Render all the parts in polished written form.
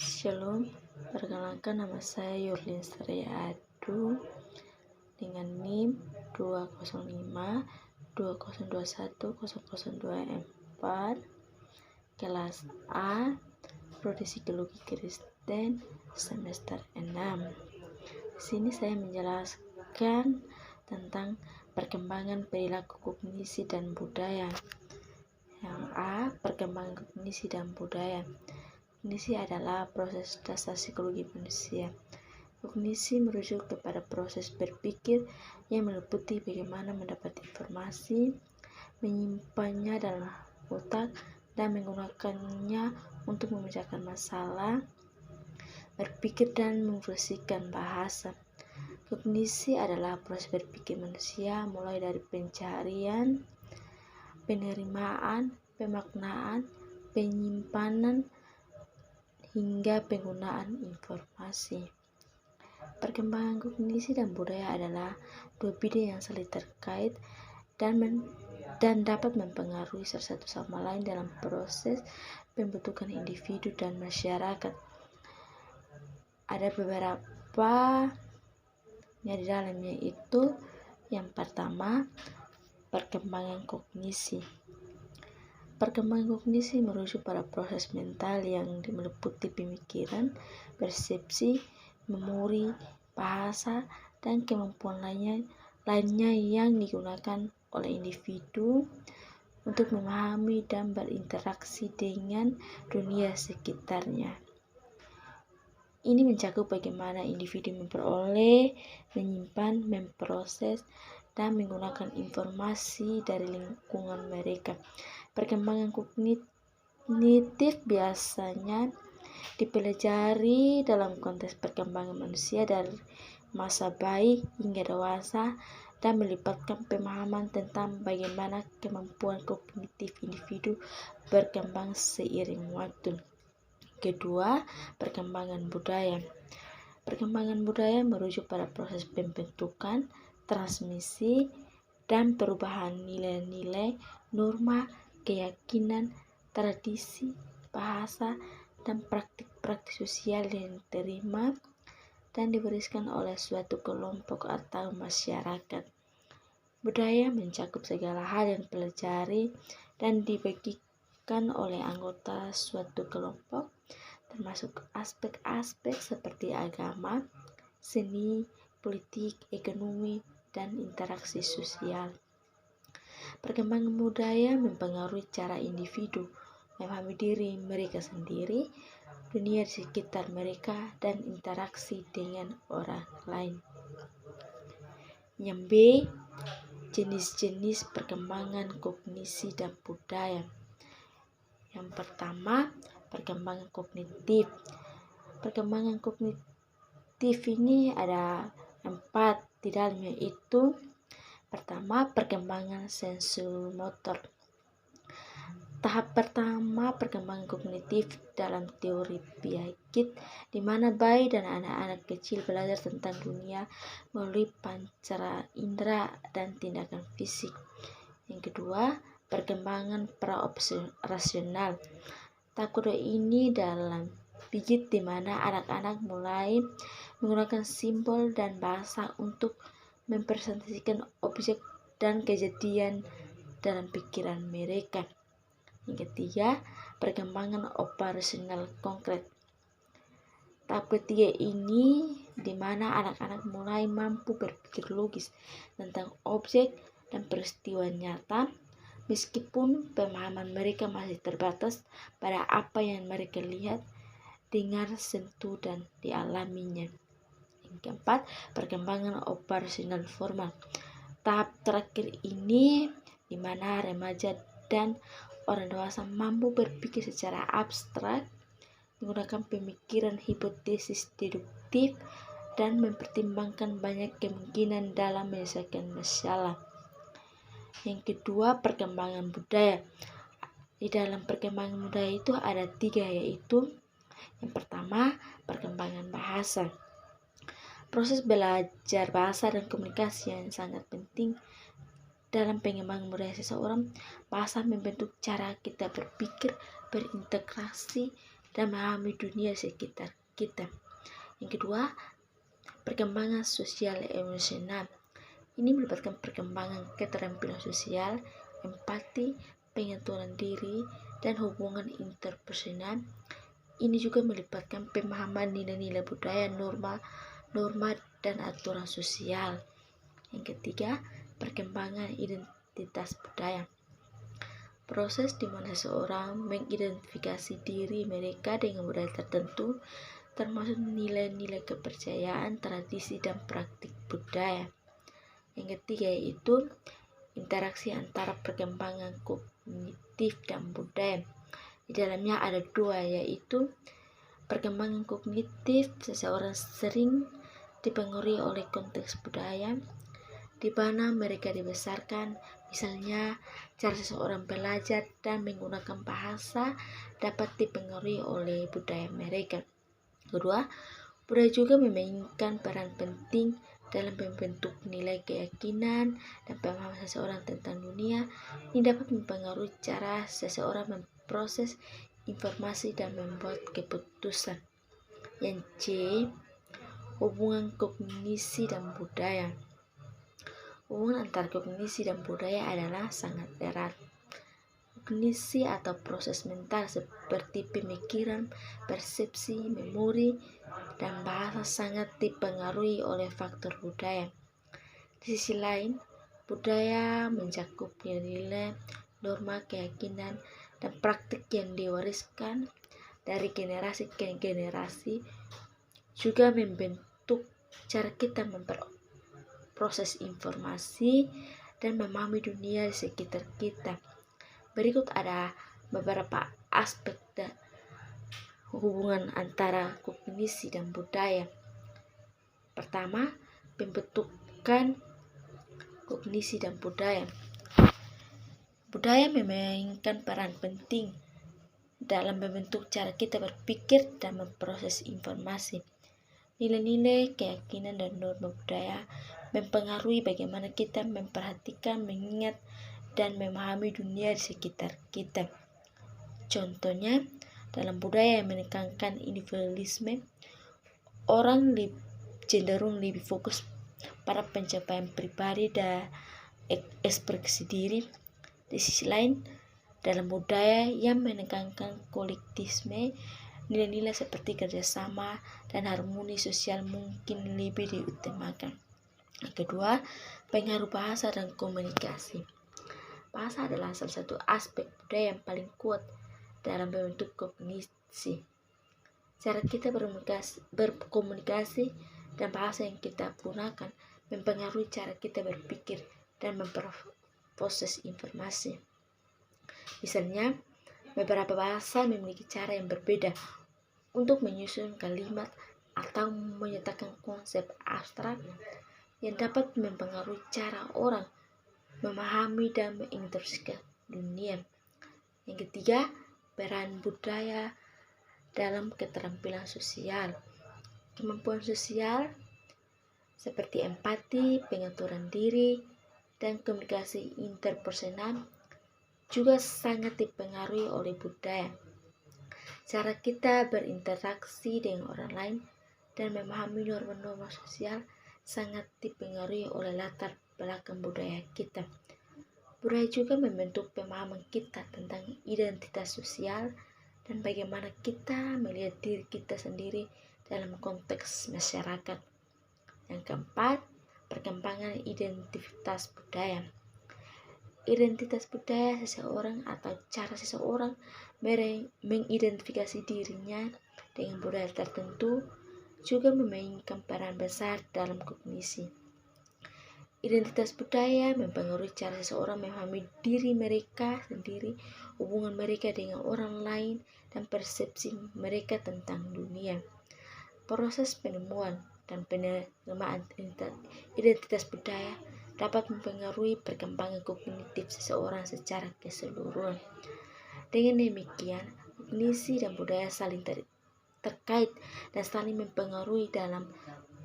Shalom, perkenalkan nama saya Yurlin Adu dengan NIM 20520210024 kelas A, Prodi Psikologi Kristen semester 6. Di sini saya menjelaskan tentang perkembangan perilaku kognisi dan budaya. Yang A, perkembangan kognisi dan budaya. Kognisi adalah proses dasar psikologi manusia. Kognisi merujuk kepada proses berpikir yang meliputi bagaimana mendapat informasi, menyimpannya dalam otak, dan menggunakannya untuk memecahkan masalah, berpikir, dan memfungsikan bahasa. Kognisi adalah proses berpikir manusia mulai dari pencarian, penerimaan, pemaknaan, penyimpanan, hingga penggunaan informasi. Perkembangan kognisi dan budaya adalah dua bidang yang saling terkait dan dapat mempengaruhi satu sama lain dalam proses pembentukan individu dan masyarakat. Ada beberapa yang di dalamnya itu. Yang pertama, perkembangan kognisi. Perkembangan kognisi merujuk pada proses mental yang meliputi pemikiran, persepsi, memori, bahasa, dan kemampuan lainnya yang digunakan oleh individu untuk memahami dan berinteraksi dengan dunia sekitarnya. Ini mencakup bagaimana individu memperoleh, menyimpan, memproses, dan menggunakan informasi dari lingkungan mereka. Perkembangan kognitif biasanya dipelajari dalam konteks perkembangan manusia dari masa bayi hingga dewasa dan melibatkan pemahaman tentang bagaimana kemampuan kognitif individu berkembang seiring waktu. Kedua, perkembangan budaya. Perkembangan budaya merujuk pada proses pembentukan, transmisi, dan perubahan nilai-nilai, norma, keyakinan, tradisi, bahasa, dan praktik-praktik sosial yang diterima dan diwariskan oleh suatu kelompok atau masyarakat. Budaya mencakup segala hal yang dipelajari dan dibagikan oleh anggota suatu kelompok, termasuk aspek-aspek seperti agama, seni, politik, ekonomi, dan interaksi sosial. Perkembangan budaya mempengaruhi cara individu memahami diri mereka sendiri, dunia di sekitar mereka, dan interaksi dengan orang lain. Yang B, jenis-jenis perkembangan kognisi dan budaya. Yang pertama, perkembangan kognitif. Perkembangan kognitif ini ada 4 di dalamnya itu. Pertama, perkembangan sensorimotor. Tahap pertama perkembangan kognitif dalam teori Piaget, di mana bayi dan anak-anak kecil belajar tentang dunia melalui pancara indera dan tindakan fisik. Yang kedua, perkembangan pra-operasional. Tahap kedua ini dalam Piaget, di mana anak-anak mulai menggunakan simbol dan bahasa untuk mempresentasikan objek dan kejadian dalam pikiran mereka. Yang ketiga, perkembangan operasional konkret. Tahap ketiga ini di mana anak-anak mulai mampu berpikir logis tentang objek dan peristiwa nyata, meskipun pemahaman mereka masih terbatas pada apa yang mereka lihat, dengar, sentuh, dan dialaminya. Yang keempat, perkembangan operasional formal. Tahap terakhir ini di mana remaja dan orang dewasa mampu berpikir secara abstrak, menggunakan pemikiran hipotesis deduktif, dan mempertimbangkan banyak kemungkinan dalam menyelesaikan masalah. Yang kedua, perkembangan budaya. Di dalam perkembangan budaya itu ada 3, yaitu yang pertama, perkembangan bahasa. Proses belajar bahasa dan komunikasi yang sangat penting dalam pengembangan budaya seseorang. Bahasa membentuk cara kita berpikir, berinteraksi, dan memahami dunia sekitar kita. Yang kedua, perkembangan sosial emosional. Ini melibatkan perkembangan keterampilan sosial, empati, pengaturan diri, dan hubungan interpersonal. Ini juga melibatkan pemahaman nilai-nilai budaya, norma, dan aturan sosial. Yang ketiga, perkembangan identitas budaya. Proses di mana seseorang mengidentifikasi diri mereka dengan budaya tertentu, termasuk nilai-nilai kepercayaan, tradisi, dan praktik budaya. Yang ketiga yaitu interaksi antara perkembangan kognitif dan budaya. Di dalamnya ada dua, yaitu perkembangan kognitif. Seseorang sering dipengaruhi oleh konteks budaya di mana mereka dibesarkan. Misalnya, cara seseorang belajar dan menggunakan bahasa dapat dipengaruhi oleh budaya mereka. Kedua, budaya juga memainkan peran penting dalam membentuk nilai, keyakinan, dan pemahaman seseorang tentang dunia. Ini dapat mempengaruhi cara seseorang memproses informasi dan membuat keputusan. Yang C, hubungan kognisi dan budaya. Hubungan antara kognisi dan budaya adalah sangat erat. Kognisi atau proses mental seperti pemikiran, persepsi, memori, dan bahasa sangat dipengaruhi oleh faktor budaya. Di sisi lain, budaya mencakup nilai-nilai, norma, keyakinan, dan praktik yang diwariskan dari generasi ke generasi, juga membentuk cara kita memproses informasi dan memahami dunia di sekitar kita. Berikut ada beberapa aspek hubungan antara kognisi dan budaya. Pertama, pembentukan kognisi dan budaya. Budaya memainkan peran penting dalam membentuk cara kita berpikir dan memproses informasi. Nilai-nilai, keyakinan, dan norma budaya mempengaruhi bagaimana kita memperhatikan, mengingat, dan memahami dunia di sekitar kita. Contohnya, dalam budaya yang menekankan individualisme, orang cenderung lebih fokus pada pencapaian pribadi dan ekspresi diri. Di sisi lain, dalam budaya yang menekankan kolektivisme, nilai-nilai seperti kerjasama dan harmoni sosial mungkin lebih diutamakan. Yang kedua, pengaruh bahasa dan komunikasi. Bahasa adalah salah satu aspek budaya yang paling kuat dalam membentuk kognisi. Cara kita berkomunikasi dan bahasa yang kita gunakan mempengaruhi cara kita berpikir dan memproses informasi. Misalnya, beberapa bahasa memiliki cara yang berbeda untuk menyusun kalimat atau menyatakan konsep abstrak yang dapat mempengaruhi cara orang memahami dan menginterpretasikan dunia. Yang ketiga, peran budaya dalam keterampilan sosial. Kemampuan sosial seperti empati, pengaturan diri, dan komunikasi interpersonal juga sangat dipengaruhi oleh budaya. Cara kita berinteraksi dengan orang lain dan memahami norma-norma sosial sangat dipengaruhi oleh latar belakang budaya kita. Budaya juga membentuk pemahaman kita tentang identitas sosial dan bagaimana kita melihat diri kita sendiri dalam konteks masyarakat. Yang keempat, perkembangan identitas budaya. Identitas budaya seseorang atau cara seseorang mengidentifikasi dirinya dengan budaya tertentu juga memainkan peran besar dalam kognisi. Identitas budaya mempengaruhi cara seseorang memahami diri mereka sendiri, hubungan mereka dengan orang lain, dan persepsi mereka tentang dunia. Proses penemuan dan penerimaan identitas budaya dapat mempengaruhi perkembangan kognitif seseorang secara keseluruhan. Dengan demikian, kognisi dan budaya saling terkait dan saling mempengaruhi dalam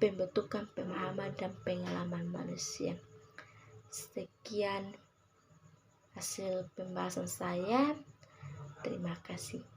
pembentukan pemahaman dan pengalaman manusia. Sekian hasil pembahasan saya. Terima kasih.